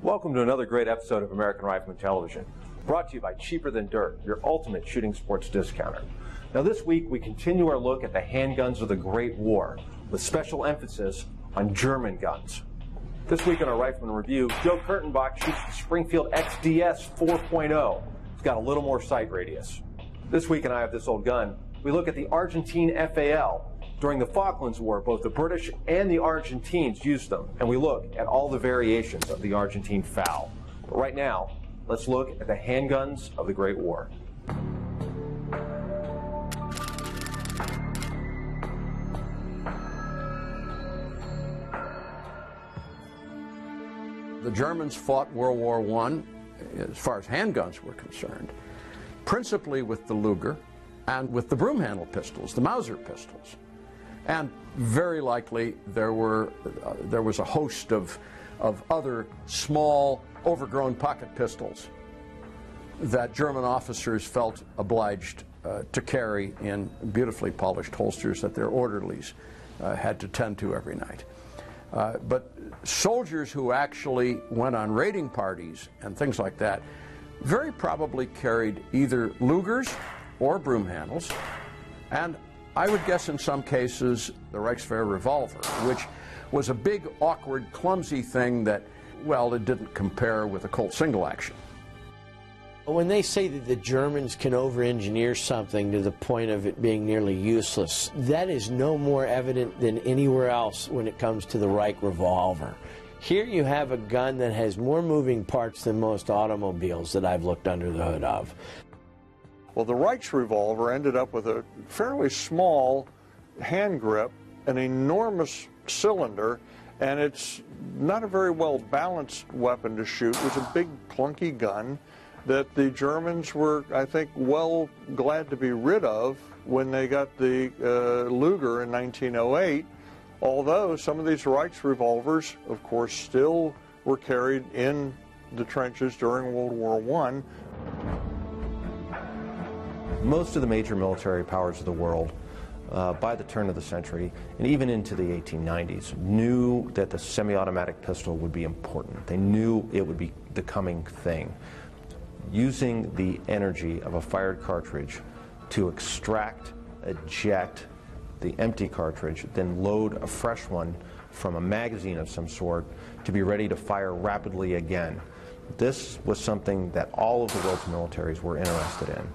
Welcome to another great episode of American Rifleman Television, brought to you by Cheaper Than Dirt, your ultimate shooting sports discounter. Now this week we continue our look at the handguns of the Great War, with special emphasis on German guns. This week on our Rifleman Review, Joe Kurtenbach shoots the Springfield XD-S 4.0. It's got a little more sight radius. This week in I Have This Old Gun, we look at the Argentine FAL. During the Falklands War, both the British and the Argentines used them, and we look at all the variations of the Argentine FAL. But right now, let's look at the handguns of the Great War. The Germans fought World War I, as far as handguns were concerned, principally with the Luger and with the broom handle pistols, the Mauser pistols. And very likely there was a host of other small, overgrown pocket pistols that German officers felt obliged to carry in beautifully polished holsters that their orderlies had to tend to every night. But soldiers who actually went on raiding parties and things like that very probably carried either Lugers or broom handles, and I would guess in some cases the Reichswehr revolver, which was a big, awkward, clumsy thing that, well, it didn't compare with a Colt single action. When they say that the Germans can over-engineer something to the point of it being nearly useless, that is no more evident than anywhere else when it comes to the Reich revolver. Here you have a gun that has more moving parts than most automobiles that I've looked under the hood of. Well, the Reich's revolver ended up with a fairly small hand grip, an enormous cylinder, and it's not a very well balanced weapon to shoot. It was a big clunky gun that the Germans were, I think, well glad to be rid of when they got the Luger in 1908, although some of these Reich's revolvers, of course, still were carried in the trenches during World War I. Most of the major military powers of the world, by the turn of the century, and even into the 1890s, knew that the semi-automatic pistol would be important. They knew it would be the coming thing. Using the energy of a fired cartridge to extract, eject the empty cartridge, then load a fresh one from a magazine of some sort to be ready to fire rapidly again. This was something that all of the world's militaries were interested in.